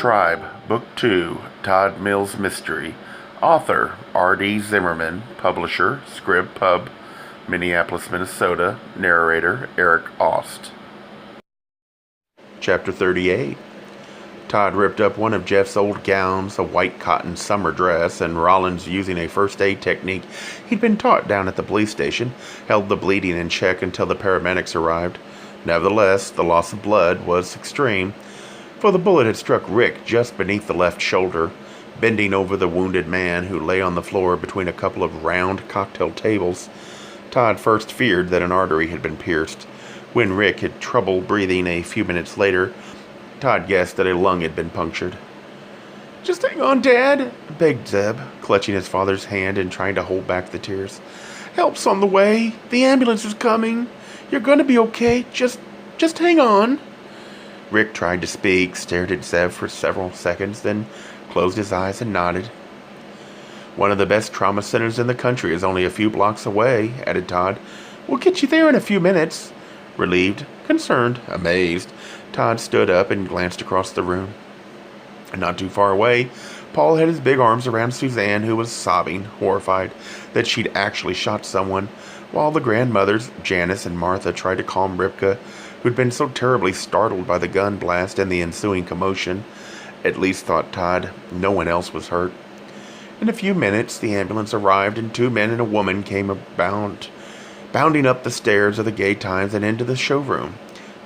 Tribe, Book 2, Todd Mills Mystery. Author, R.D. Zimmerman. Publisher, Scrib Pub, Minneapolis, Minnesota. Narrator, Eric Aust. Chapter 38. Todd ripped up one of Jeff's old gowns, a white cotton summer dress, and Rollins, using a first aid technique he'd been taught down at the police station, held the bleeding in check until the paramedics arrived. Nevertheless, the loss of blood was extreme, for the bullet had struck Rick just beneath the left shoulder, bending over the wounded man who lay on the floor between a couple of round cocktail tables. Todd first feared that an artery had been pierced. When Rick had trouble breathing a few minutes later, Todd guessed that a lung had been punctured. "Just hang on, Dad," begged Zeb, clutching his father's hand and trying to hold back the tears. "Help's on the way. The ambulance is coming. You're going to be okay. Just hang on." Rick tried to speak, stared at Zeb for several seconds, then closed his eyes and nodded. "One of the best trauma centers in the country is only a few blocks away," added Todd. "We'll get you there in a few minutes." Relieved, concerned, amazed, Todd stood up and glanced across the room. Not too far away, Paul had his big arms around Suzanne, who was sobbing, horrified that she'd actually shot someone, while the grandmothers, Janice and Martha, tried to calm Ripka, who'd been so terribly startled by the gun blast and the ensuing commotion. At least, thought Todd, no one else was hurt. In a few minutes, the ambulance arrived, and 2 men and a woman came bounding up the stairs of the Gay Times and into the showroom.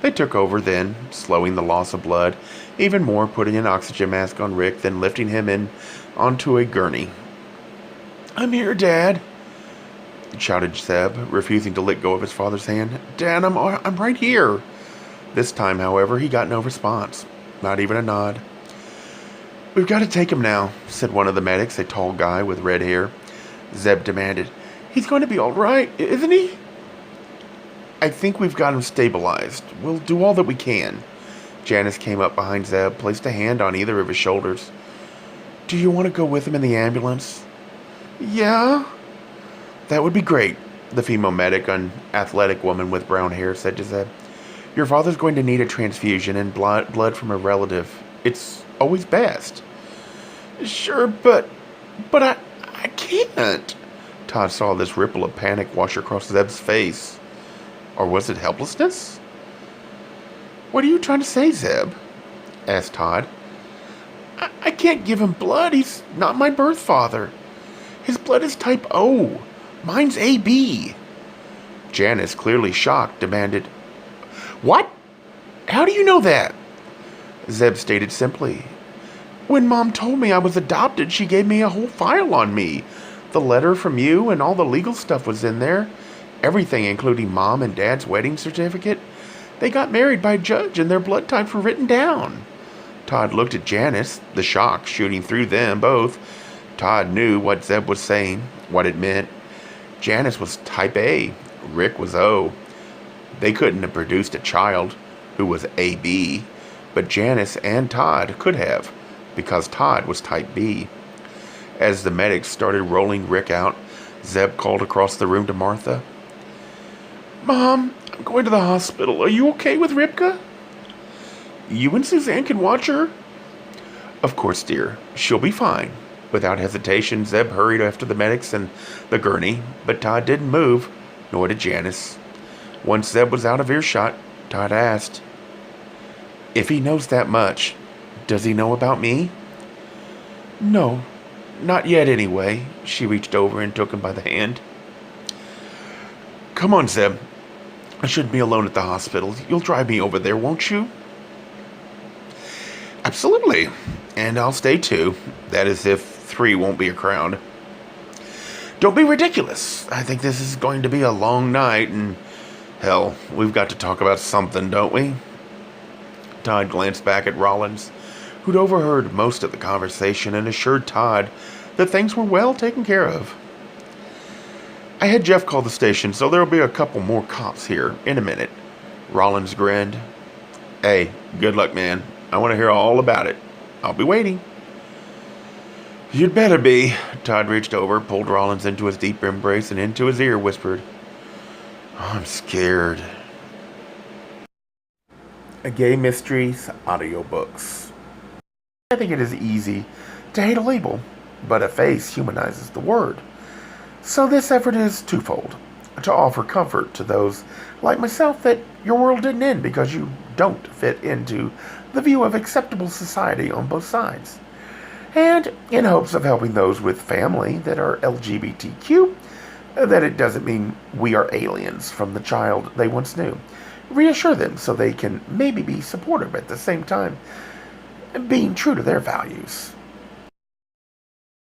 They took over then, slowing the loss of blood even more, putting an oxygen mask on Rick, then lifting him in onto a gurney. "I'm here, Dad," shouted Zeb, refusing to let go of his father's hand. "Dad, I'm right here." This time, however, he got no response, not even a nod. "We've got to take him now," said one of the medics, a tall guy with red hair. Zeb demanded, "He's going to be all right, isn't he?" "I think we've got him stabilized. We'll do all that we can." Janice came up behind Zeb, placed a hand on either of his shoulders. "Do you want to go with him in the ambulance?" "Yeah." "That would be great," the female medic, an athletic woman with brown hair, said to Zeb. "Your father's going to need a transfusion and blood from a relative. It's always best." "Sure, but I can't." Todd saw this ripple of panic wash across Zeb's face. Or was it helplessness? "What are you trying to say, Zeb?" asked Todd. I can't give him blood. He's not my birth father. His blood is type O. Mine's AB. Janice, clearly shocked, demanded, "What? How do you know that?" Zeb stated simply, "When Mom told me I was adopted, she gave me a whole file on me. The letter from you and all the legal stuff was in there. Everything, including Mom and Dad's wedding certificate. They got married by a judge and their blood types were written down." Todd looked at Janice, the shock shooting through them both. Todd knew what Zeb was saying, what it meant. Janice was type A. Rick was O. They couldn't have produced a child who was AB, but Janice and Todd could have, because Todd was type B. As the medics started rolling Rick out, Zeb called across the room to Martha. "Mom, I'm going to the hospital. Are you okay with Ripka?" "You and Suzanne can watch her." "Of course, dear. She'll be fine." Without hesitation, Zeb hurried after the medics and the gurney, but Todd didn't move, nor did Janice. Once Zeb was out of earshot, Todd asked, "If he knows that much, does he know about me?" "No, not yet anyway." She reached over and took him by the hand. "Come on, Zeb. I shouldn't be alone at the hospital. You'll drive me over there, won't you?" "Absolutely. And I'll stay too. That is if 3 won't be a crowd." "Don't be ridiculous. I think this is going to be a long night, and hell, we've got to talk about something, don't we?" Todd glanced back at Rollins, who'd overheard most of the conversation, and assured Todd that things were well taken care of. "I had Jeff call the station, so there'll be a couple more cops here in a minute." Rollins grinned. "Hey, good luck, man. I want to hear all about it. I'll be waiting." "You'd better be." Todd reached over, pulled Rollins into his deep embrace, and into his ear whispered, "I'm scared." Gay Mysteries audiobooks. I think it is easy to hate a label, but a face humanizes the word. So this effort is twofold: to offer comfort to those like myself that your world didn't end because you don't fit into the view of acceptable society on both sides, and in hopes of helping those with family that are LGBTQ, that it doesn't mean we are aliens from the child they once knew. Reassure them so they can maybe be supportive at the same time, being true to their values.